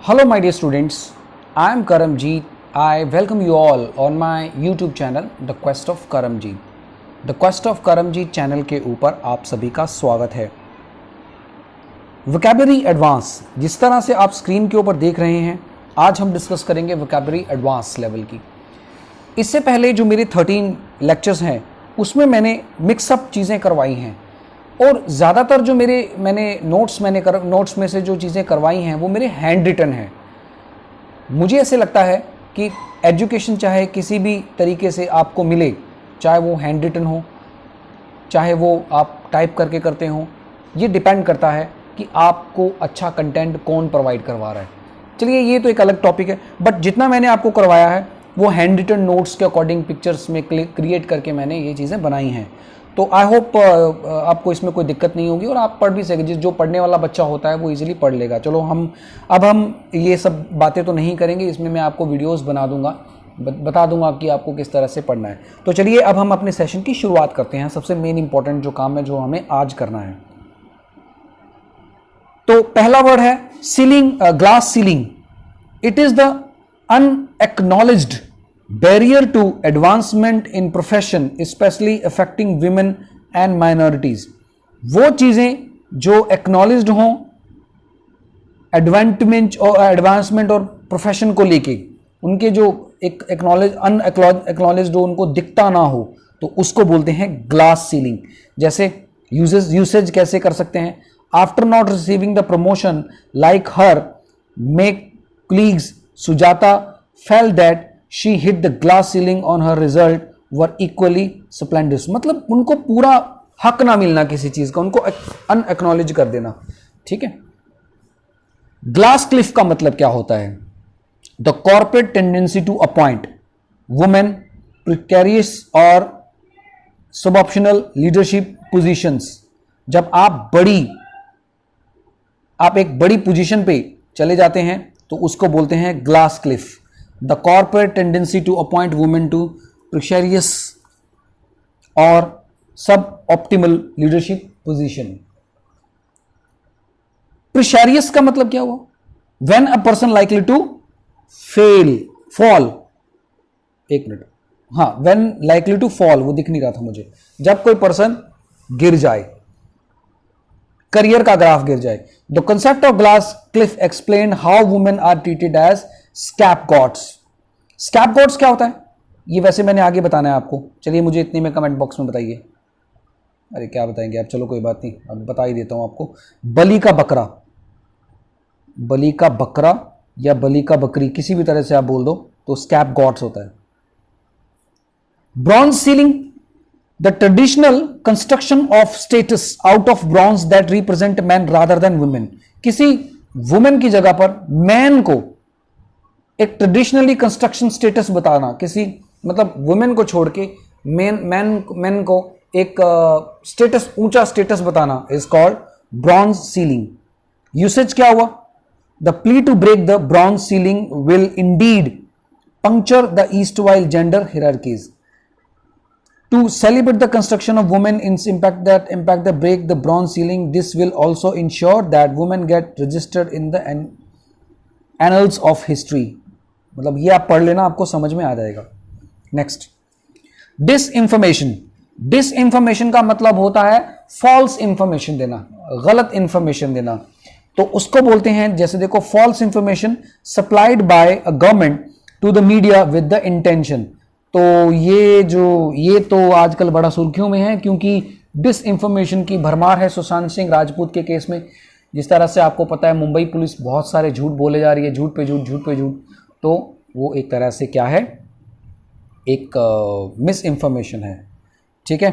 Hello my dear students, I am Karamjeet. I welcome you all on my YouTube channel The Quest of Karamjeet. The Quest of Karamjeet channel के ऊपर आप सभी का स्वागत है। Vocabulary advance, जिस तरह से आप स्क्रीन के ऊपर देख रहे हैं, आज हम डिस्कस करेंगे वोकैबुलरी एडवांस लेवल की। इससे पहले जो मेरे 13 लेक्चर्स हैं उसमें मैंने मिक्सअप चीज़ें करवाई हैं और ज़्यादातर जो मैंने नोट्स में से जो चीज़ें करवाई हैं वो मेरे हैंड रिटन हैं। मुझे ऐसे लगता है कि एजुकेशन चाहे किसी भी तरीके से आपको मिले, चाहे वो हैंड रिटन हो, चाहे वो आप टाइप करके करते हो, ये डिपेंड करता है कि आपको अच्छा कंटेंट कौन प्रोवाइड करवा रहा है। चलिए ये तो एक अलग टॉपिक है, बट जितना मैंने आपको करवाया है वो हैंड रिटन नोट्स के अकॉर्डिंग पिक्चर्स में क्रिएट करके मैंने ये चीज़ें बनाई हैं। तो आई होप आपको इसमें कोई दिक्कत नहीं होगी और आप पढ़ भी सकेंगे। जो पढ़ने वाला बच्चा होता है वो इजीली पढ़ लेगा। चलो अब हम ये सब बातें तो नहीं करेंगे, इसमें मैं आपको वीडियोस बना दूंगा, बता दूंगा कि आपको किस तरह से पढ़ना है। तो चलिए अब हम अपने सेशन की शुरुआत करते हैं। सबसे मेन इंपॉर्टेंट जो काम है जो हमें आज करना है, तो पहला वर्ड है ceiling, glass ceiling. It is the unacknowledged barrier to advancement in profession, especially affecting women and minorities। वो चीज़ें जो acknowledged हों एडवांसमेंट और प्रोफेशन को लेके, उनके जो एक अनएक्नॉलेज्ड हो, उनको दिखता ना हो, तो उसको बोलते हैं ग्लास सीलिंग। जैसे यूसेज कैसे कर सकते हैं? After not receiving the promotion like her make colleagues Sujata felt that she hit the glass ceiling on her result were equally splendid। मतलब उनको पूरा हक ना मिलना किसी चीज का, उनको अनएक्नॉलेज कर देना। ठीक है। ग्लास क्लिफ का मतलब क्या होता है? The corporate tendency to appoint women precarious और सबऑप्शनल लीडरशिप पोजीशंस। जब आप एक बड़ी पोजीशन पे चले जाते हैं तो उसको बोलते हैं glass Cliff. The corporate tendency to appoint women to precarious or suboptimal leadership position। Precarious का मतलब क्या हुआ? When a person likely to fall। एक मिनट, हाँ, when likely to fall, वो दिख नहीं रहा था मुझे। जब कोई पर्सन गिर जाए, करियर का ग्राफ गिर जाए। The concept of glass cliff explained how women are treated as स्कैपगॉट्स। स्कैपगॉट्स क्या होता है ये वैसे मैंने आगे बताना है आपको। चलिए मुझे इतने में कमेंट बॉक्स में बताइए। अरे क्या बताएंगे आप, चलो कोई बात नहीं, अब बता ही देता हूं आपको। बलि का बकरा या बलि का बकरी, किसी भी तरह से आप बोल दो, तो स्कैपगॉट्स होता है। Bronze ceiling, the traditional construction of status out of bronze that represent man rather than women. किसी वुमेन की जगह पर मैन को एक ट्रेडिशनली कंस्ट्रक्शन स्टेटस बताना, किसी मतलब वुमेन को छोड़ के मैन को एक स्टेटस, ऊंचा स्टेटस बताना, is called bronze ceiling. Usage क्या हुआ? The plea to break the bronze ceiling will indeed puncture the erstwhile gender hierarchies. To celebrate the construction of women in impact the break the bronze ceiling, this will also ensure that women get registered in the annals of history। मतलब ये आप पढ़ लेना, आपको समझ में आ जाएगा। Next, disinformation का मतलब होता है फॉल्स इंफॉर्मेशन देना, गलत इंफॉर्मेशन देना। तो उसको बोलते हैं, जैसे देखो, false information supplied by a government to the media with the intention. तो ये तो आजकल बड़ा सुर्खियों में है, क्योंकि डिसइंफॉर्मेशन की भरमार है सुशांत सिंह राजपूत के केस में। जिस तरह से आपको पता है मुंबई पुलिस बहुत सारे झूठ बोले जा रही है, झूठ पे झूठ, तो वो एक तरह से क्या है, एक मिस इंफॉर्मेशन है। ठीक है,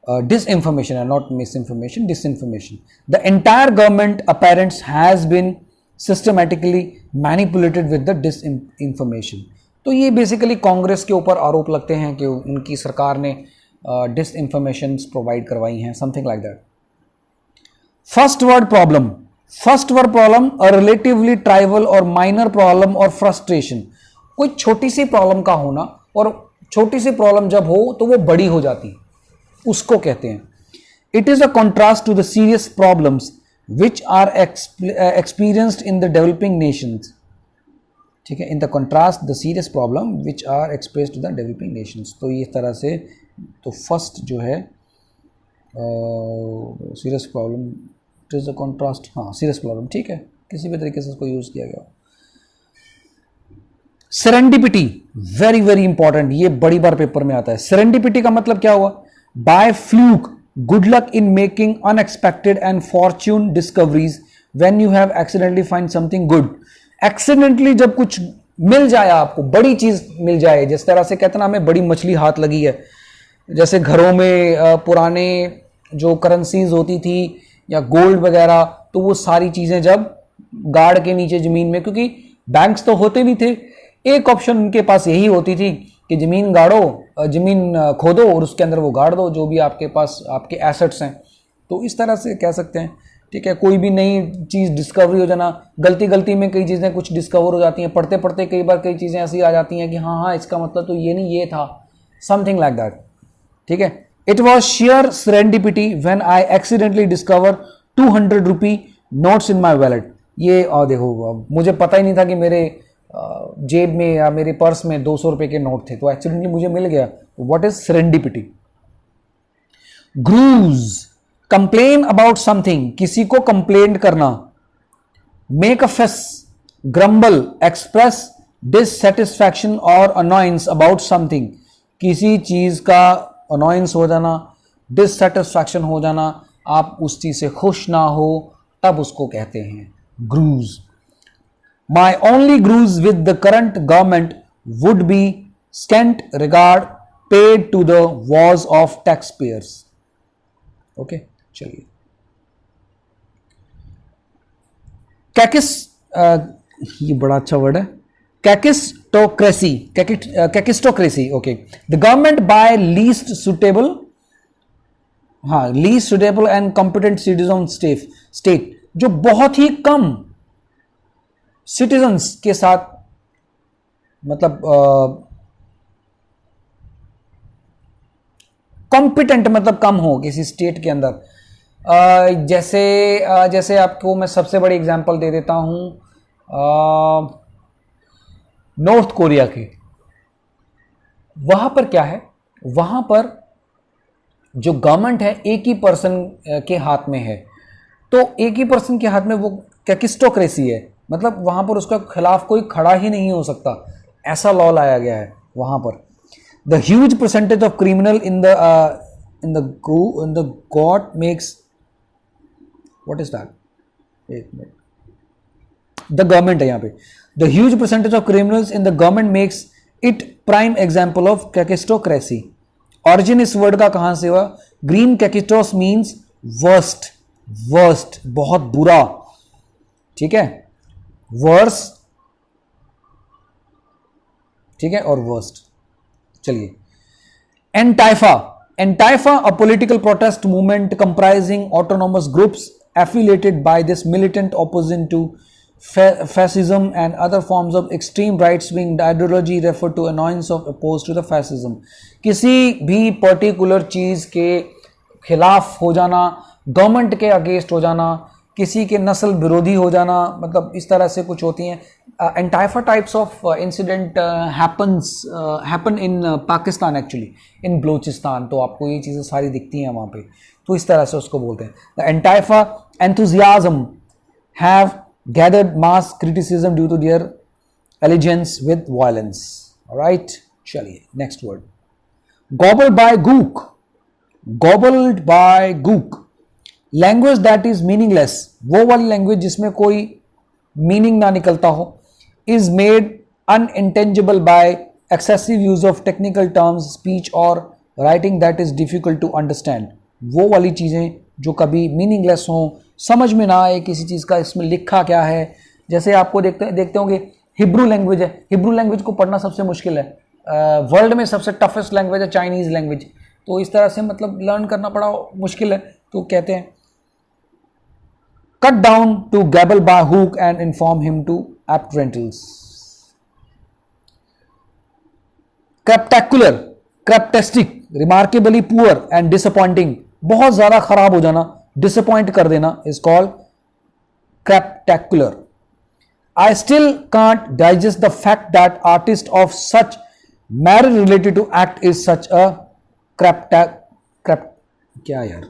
डिसइंफॉर्मेशन है, not misinformation, disinformation. The entire government apparatus has been systematically manipulated with the disinformation. तो ये बेसिकली कांग्रेस के ऊपर आरोप लगते हैं कि उनकी सरकार ने डिसइंफॉर्मेशन प्रोवाइड करवाई हैं, something like that. First world problem, a relatively trivial और माइनर प्रॉब्लम और फ्रस्ट्रेशन। कोई छोटी सी प्रॉब्लम का होना, और छोटी सी प्रॉब्लम जब हो तो वो बड़ी हो जाती, उसको कहते हैं। It is a contrast to the serious problems which are experienced in the developing nations. ठीक है, in the contrast the serious problem which are express to the developing nations. तो इस तरह से तो फर्स्ट जो है serious problem it is the contrast, हाँ सीरियस प्रॉब्लम, ठीक है, किसी भी तरीके से इसको यूज किया गया। सेरेंडिपिटी वेरी वेरी इंपॉर्टेंट, ये बड़ी बार पेपर में आता है। सेरेंडिपिटी का मतलब क्या हुआ? By fluke, good luck in making unexpected and Fortune discoveries when you have accidentally find something good. Accidentally जब कुछ मिल जाए, आपको बड़ी चीज मिल जाए, जिस तरह से कहते ना हमें बड़ी मछली हाथ लगी है, जैसे घरों में पुराने जो करेंसीज होती थी या गोल्ड वगैरह, तो वो सारी चीजें जब गाड़ के नीचे जमीन में, क्योंकि बैंक्स तो होते नहीं थे, एक ऑप्शन उनके पास यही होती थी कि जमीन गाड़ो, जमीन खोदो और उसके अंदर वो गाड़ दो जो भी आपके पास आपके एसेट्स हैं। तो इस तरह से कह सकते हैं, ठीक है। कोई भी नई चीज़ डिस्कवरी हो जाना, गलती में कई चीज़ें कुछ डिस्कवर हो जाती हैं, पढ़ते पढ़ते कई बार कई चीज़ें ऐसी आ जाती हैं कि हाँ इसका मतलब तो ये नहीं, ये था, समथिंग लाइक दैट, ठीक है। It was share serendipity when I accidentally discover 200 rupee notes in my wallet. ये देखो, मुझे पता ही नहीं था कि मेरे जेब में या मेरे पर्स में 200 रुपए के नोट थे, तो एक्सीडेंटली मुझे मिल गया। What is serendipity? Grouse, complain about something, किसी को कंप्लेन करना। Make a face, grumble, express dissatisfaction और अनॉयंस अबाउट समथिंग, किसी चीज का अनॉयंस हो जाना, डिससेटिस्फैक्शन हो जाना, आप उस चीज से खुश ना हो, तब उसको कहते हैं ग्रूज। My only grues with the current government would be scant regard paid to the wars of taxpayers. Okay, चलिए। कैकिस, ये बड़ा अच्छा वर्ड है, kakistocracy, kakistocracy, okay. The government by least suitable, हाँ least suitable and competent citizen state, जो बहुत ही कम citizens के साथ, मतलब कॉम्पिटेंट मतलब कम हो किसी स्टेट के अंदर। जैसे आपको मैं सबसे बड़ी एग्जांपल दे देता हूं, नॉर्थ कोरिया के। वहां पर क्या है, वहां पर जो गवर्नमेंट है एक ही पर्सन के हाथ में है, तो एक ही पर्सन के हाथ में वो कैकिस्टोक्रेसी है, मतलब वहां पर उसका खिलाफ कोई खड़ा ही नहीं हो सकता, ऐसा लॉ लाया गया है वहां पर। The huge percentage of criminal in the god makes, what is that, एक मिनट, द गवर्नमेंट है यहाँ पे। The huge percentage of criminals in the government makes it prime example of kakistocracy. Origin इस वर्ड का कहां से हुआ? Greek kakistos means worst, worst बहुत बुरा, ठीक है, वर्स, ठीक है, और वर्स्ट। चलिए, antifa, antifa a political protest movement comprising autonomous groups affiliated by this militant opposition to fascism and other forms of extreme right-wing ideology refer to annoyance of opposed to the fascism। किसी भी particular चीज के खिलाफ हो जाना, government के against हो जाना, किसी के नस्ल विरोधी हो जाना, मतलब इस तरह से कुछ होती हैं। Antifa types of incident happen in Pakistan, actually in Balochistan, तो आपको ये चीज़ें सारी दिखती हैं वहाँ पे, तो इस तरह से उसको बोलते हैं। The antifa enthusiasm have gathered mass criticism due to their allegiance with violence। all right, चलिए next word, gobbled by gook, gobbled by gook, language that is meaningless, वो वाली लैंग्वेज जिसमें कोई मीनिंग ना निकलता हो, is made unintelligible by excessive use of technical terms, speech or writing that is difficult to understand। वो वाली चीजें जो कभी मीनिंगलेस हो, समझ में ना आए किसी चीज़ का इसमें लिखा क्या है। जैसे आपको देखते होंगे हिब्रू लैंग्वेज है, हिब्रू लैंग्वेज को पढ़ना सबसे मुश्किल है, वर्ल्ड में सबसे टफेस्ट लैंग्वेज है चाइनीज़ लैंग्वेज, तो इस तरह से मतलब लर्न करना बड़ा मुश्किल है, तो कहते हैं cut down to gable by hook and inform him to apt rentals. Craptacular, craptastic, remarkably poor and disappointing, बहुत ज्यादा खराब हो जाना, डिसअपॉइंट कर देना, is called craptacular. I still can't digest the fact that artist of such marriage related to act is such a क्या यार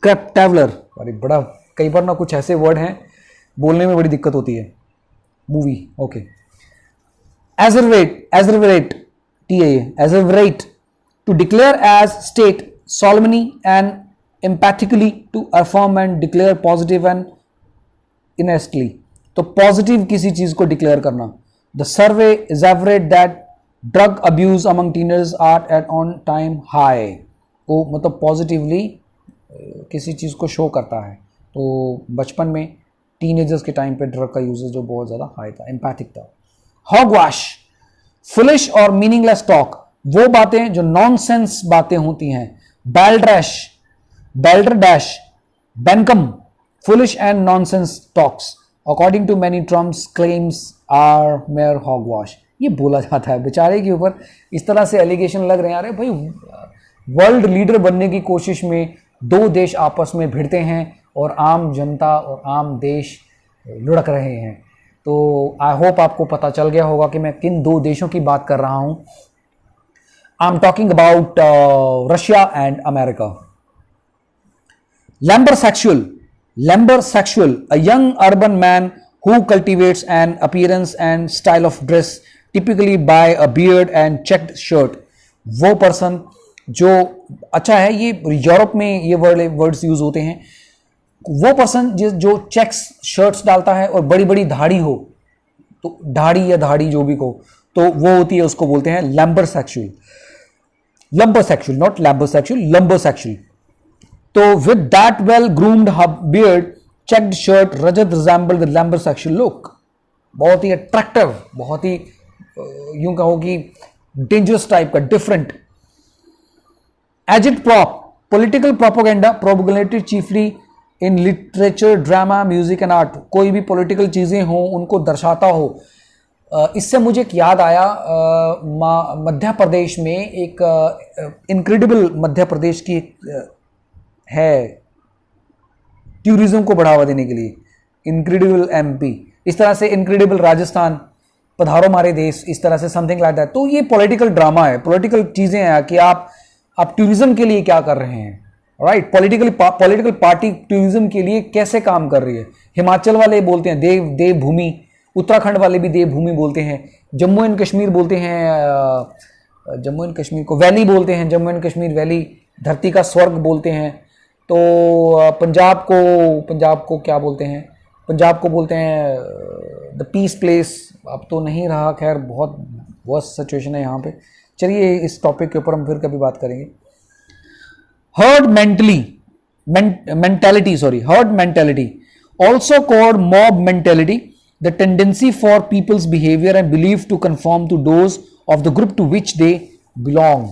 क्रैप्टावलर, अरे बड़ा कई बार ना कुछ ऐसे वर्ड हैं बोलने में बड़ी दिक्कत होती है. Movie okay. Asseverate asseverate to declare as state solemnly and emphatically to affirm and declare positive and innocently. तो पॉजिटिव किसी चीज को डिक्लेयर करना. The survey exaggerate that drug abuse among teenagers are at on time high. वो मतलब positively किसी चीज को शो करता है. तो बचपन में टीनेजर्स के टाइम पे ड्रग का यूजेज जो बहुत ज्यादा हाई था, एम्पैथिक था. हॉगवाश, फुलिश और मीनिंगलेस टॉक, वो बातें जो नॉनसेंस बातें होती हैं. Balderdash, bunkum, foolish and nonsense talks according to many Trump's claims are mere hogwash. ये बोला जाता है बेचारे के ऊपर, इस तरह से एलिगेशन लग रहे हैं. अरे भाई, वर्ल्ड लीडर बनने की कोशिश में दो देश आपस में भिड़ते हैं और आम जनता और आम देश लुढ़क रहे हैं. तो आई होप आपको पता चल गया होगा कि मैं किन दो देशों की बात कर रहा हूं. I am talking about Russia and America. Lumbersexual, a young urban man who cultivates an appearance and style of dress typically by a beard and checked shirt. वो पर्सन जो अच्छा है, ये यूरोप में ये वर्ड्स यूज होते हैं. वो पर्सन जो चेक्स शर्ट्स डालता है और बड़ी बड़ी दाढ़ी हो, तो दाढ़ी या दाढ़ी जो भी को, तो वो होती है, उसको बोलते हैं लंबरसेक्सुअल. Not lumbersexual, lumbersexual. तो with that well groomed beard, checked shirt, Rajat resembled the lumbersexual look. बहुत ही अट्रैक्टिव, बहुत ही यूं कहो कि डेंजरस टाइप का, different. Agitprop, political propaganda propagated chiefly in literature, drama, music and art. कोई भी पॉलिटिकल चीजें हों उनको दर्शाता हो. इससे मुझे एक याद आया, मध्य प्रदेश में एक इनक्रेडिबल, मध्य प्रदेश की है टूरिज्म को बढ़ावा देने के लिए, इनक्रेडिबल एमपी. इस तरह से इनक्रेडिबल राजस्थान, पधारो मारे देश, इस तरह से समथिंग लाइक दैट. तो ये पॉलिटिकल ड्रामा है, पॉलिटिकल चीजें हैं कि आप टूरिज्म के लिए क्या कर रहे हैं. राइट, पॉलिटिकल पार्टी टूरिज्म के लिए कैसे काम कर रही है. हिमाचल वाले बोलते हैं देवभूमि, उत्तराखंड वाले भी देवभूमि बोलते हैं, जम्मू एंड कश्मीर बोलते हैं, जम्मू एंड कश्मीर को वैली बोलते हैं, जम्मू एंड कश्मीर वैली, धरती का स्वर्ग बोलते हैं. तो पंजाब को क्या बोलते हैं, पंजाब को बोलते हैं द पीस प्लेस. अब तो नहीं रहा, खैर बहुत वर्स्ट सिचुएशन है यहाँ पे. चलिए इस टॉपिक के ऊपर हम फिर कभी बात करेंगे. Herd mentality, also called mob mentality, the tendency for people's behavior and belief to conform to those of the group to which they belong.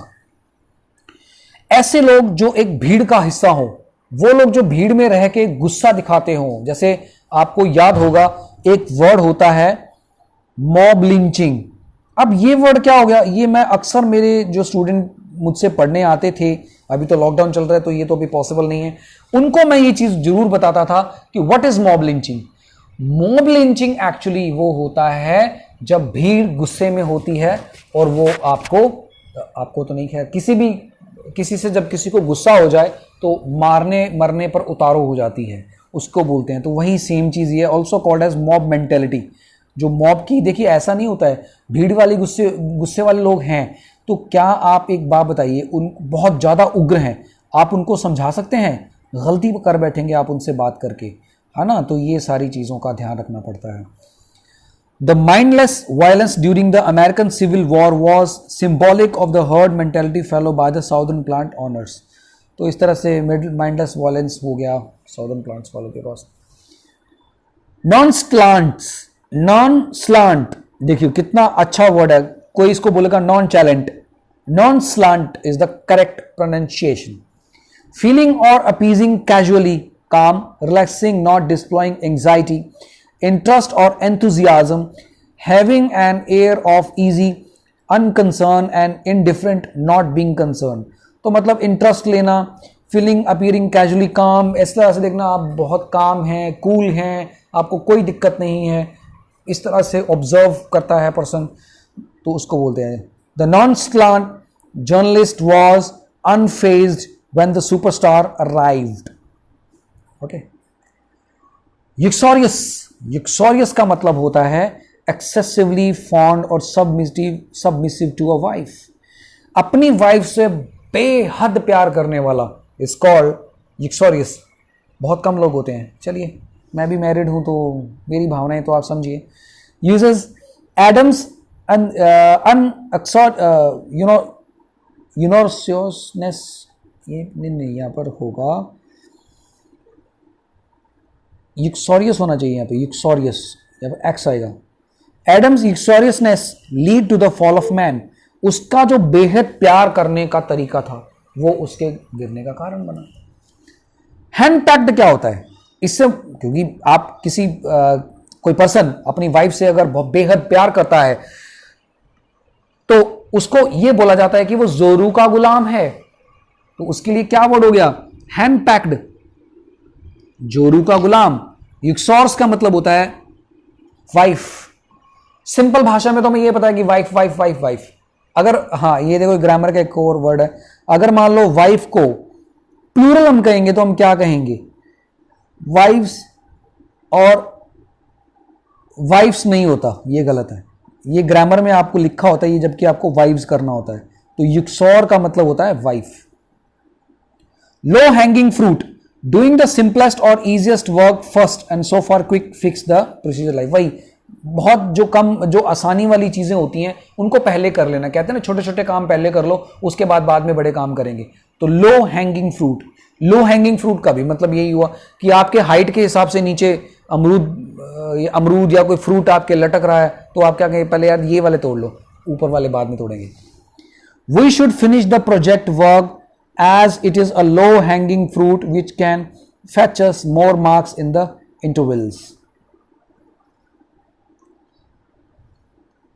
ऐसे लोग जो एक भीड़ का हिस्सा हो, वो लोग जो भीड़ में रह के गुस्सा दिखाते हो. जैसे आपको याद होगा एक वर्ड होता है मॉब लिंचिंग. अब ये वर्ड क्या हो गया, ये मैं अक्सर मेरे जो स्टूडेंट मुझसे पढ़ने आते थे, अभी तो लॉकडाउन चल रहा है तो ये तो अभी पॉसिबल नहीं है, उनको मैं ये चीज जरूर बताता था कि what is mob lynching. Mob lynching actually वो होता है जब भीड़ गुस्से में होती है और वो आपको तो नहीं, खैर किसी से जब किसी को गुस्सा हो जाए तो मारने मरने पर उतारो हो जाती है, उसको बोलते हैं. तो वही सेम चीज ये, also called as mob mentality. जो मॉब की, देखिए ऐसा नहीं होता है, भीड़ वाली गुस्से वाले लोग हैं, तो क्या आप एक बात बताइए, उन बहुत ज्यादा उग्र हैं, आप उनको समझा सकते हैं? गलती कर बैठेंगे आप उनसे बात करके, है ना. तो ये सारी चीजों का ध्यान रखना पड़ता है. The mindless violence during the American Civil War was symbolic of the herd mentality follow by the southern plant owners. तो इस तरह से माइंडलेस वायलेंस हो गया साउदर्न प्लांट्स वालों के पास. नॉन स्लांट, देखिए कितना अच्छा वर्ड है. कोई इसको बोलेगा nonchalant. Nonchalant is the correct pronunciation. Feeling और appearing casually, calm, relaxing, not displaying anxiety, interest or enthusiasm, having an air of easy, unconcerned and indifferent, not being concerned. तो मतलब interest लेना, feeling appearing casually, काम, इस तरह से देखना आप बहुत काम हैं, कूल हैं, आपको कोई दिक्कत नहीं है, इस तरह से ऑब्जर्व करता है पर्सन, तो उसको बोलते हैं the nonchalant journalist was unfazed when the superstar arrived. Okay, uxorious का मतलब होता है एक्सेसिवली फॉन्ड और सबमिसिव टू अ वाइफ, अपनी वाइफ से बेहद प्यार करने वाला इज कॉल्ड यूक्सोरियस। बहुत कम लोग होते हैं, चलिए मैं भी मैरिड हूं तो मेरी भावनाएं तो आप समझिए। यूजेस एडम्स यूनोर्सियसनेस, ये नहीं यहाँ पर होगा, यूक्सोरियस होना चाहिए यहाँ पे, यूक्सोरियस, यहाँ पे एक्स आएगा। Adam's uxoriousness lead to the fall of man, उसका जो बेहद प्यार करने का तरीका था वो उसके गिरने का कारण बना। हैंड-पैक्ड क्या होता है? इससे, क्योंकि आप किसी कोई पर्सन अपनी वाइफ से अगर बहुत बेहद प्यार करता है तो उसको यह बोला जाता है कि वो जोरू का गुलाम है, तो उसके लिए क्या वर्ड हो गया? हैंड-पैक्ड, जोरू का गुलाम। यूक्सोर्स का मतलब होता है वाइफ। सिंपल भाषा में तो हमें यह पता है कि वाइफ वाइफ वाइफ वाइफ। अगर, हाँ ये देखो ग्रामर का एक और वर्ड है, अगर मान लो वाइफ को प्लूरल हम कहेंगे तो हम क्या कहेंगे? वाइफ्स, और वाइफ्स नहीं होता, ये गलत है। ये ग्रामर में आपको लिखा होता है ये, जबकि आपको वाइफ्स करना होता है। तो यूक्सोर का मतलब होता है wife. Low hanging fruit, doing the simplest और easiest work first and so for quick fix the procedure life. वही बहुत जो कम, जो आसानी वाली चीजें होती हैं उनको पहले कर लेना। कहते हैं ना, छोटे छोटे काम पहले कर लो, उसके बाद में बड़े काम करेंगे। तो लो हैंगिंग फ्रूट, लो हैंगिंग फ्रूट का भी मतलब यही हुआ कि आपके हाइट के हिसाब से नीचे अमरूद या कोई फ्रूट आपके लटक रहा है, तो आप क्या कहें? पहले यार ये वाले तोड़ लो, ऊपर वाले बाद में तोड़ेंगे। We should finish the project work as it is a low hanging fruit which can fetch us more marks in the intervals.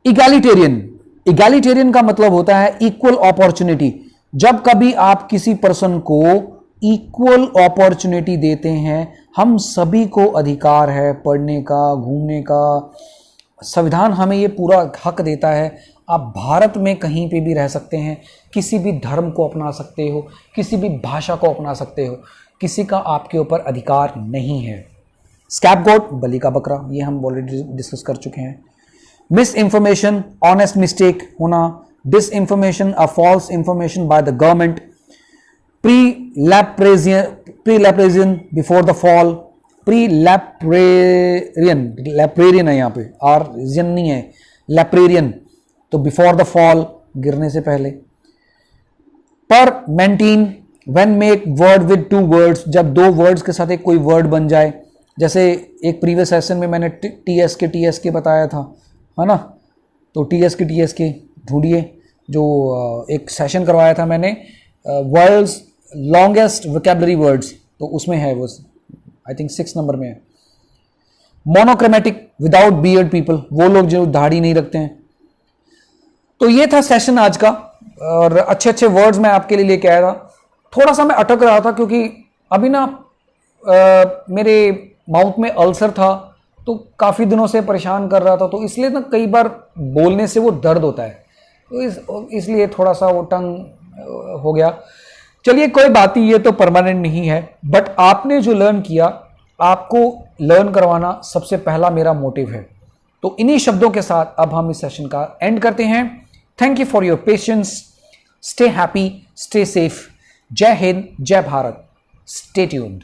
Egalitarian का मतलब होता है equal opportunity। जब कभी आप किसी पर्सन को equal opportunity देते हैं, हम सभी को अधिकार है पढ़ने का, घूमने का, संविधान हमें ये पूरा हक देता है। आप भारत में कहीं पे भी रह सकते हैं, किसी भी धर्म को अपना सकते हो, किसी भी भाषा को अपना सकते हो, किसी का आपके ऊपर अधिकार नहीं है। स्कैपगोट, बलि का बकरा, ये हम ऑलरेडी डिस्कस कर चुके हैं। मिस इंफॉर्मेशन, ऑनेस्ट मिस्टेक होना। Disinformation, a false information by the government. Prelapsarian, before the fall. Lapsarian है यहाँ पे, आर्जियन नहीं है, लैप्रेरियन, तो बिफोर द फॉल, गिरने से पहले। Portmanteau, when make word with two words, जब दो वर्ड्स के साथ एक कोई वर्ड बन जाए। जैसे एक प्रीवियस सेशन में मैंने टीएस के बताया था, है ना? तो टीएस के ढूंढिए, जो एक सेशन करवाया था मैंने, वर्ल्ड्स लॉन्गेस्ट वोकैबुलरी वर्ड्स, तो उसमें है वो, आई थिंक 6 नंबर में है। मोनोक्रोमेटिक, विदाउट बियर्ड पीपल, वो लोग जो दाढ़ी नहीं रखते हैं। तो ये था सेशन आज का, और अच्छे अच्छे वर्ड्स मैं आपके लिए लेके आया था। थोड़ा सा मैं अटक रहा था क्योंकि अभी ना मेरे माउथ में अल्सर था, तो काफ़ी दिनों से परेशान कर रहा था, तो इसलिए ना कई बार बोलने से वो दर्द होता है, तो इसलिए थोड़ा सा वो टंग हो गया। चलिए कोई बात नहीं, ये तो परमानेंट नहीं है, बट आपने जो लर्न किया, आपको लर्न करवाना सबसे पहला मेरा मोटिव है। तो इन्हीं शब्दों के साथ अब हम इस सेशन का एंड करते हैं। Thank you for your patience. Stay happy, stay safe. जय हिंद, जय भारत। Stay tuned.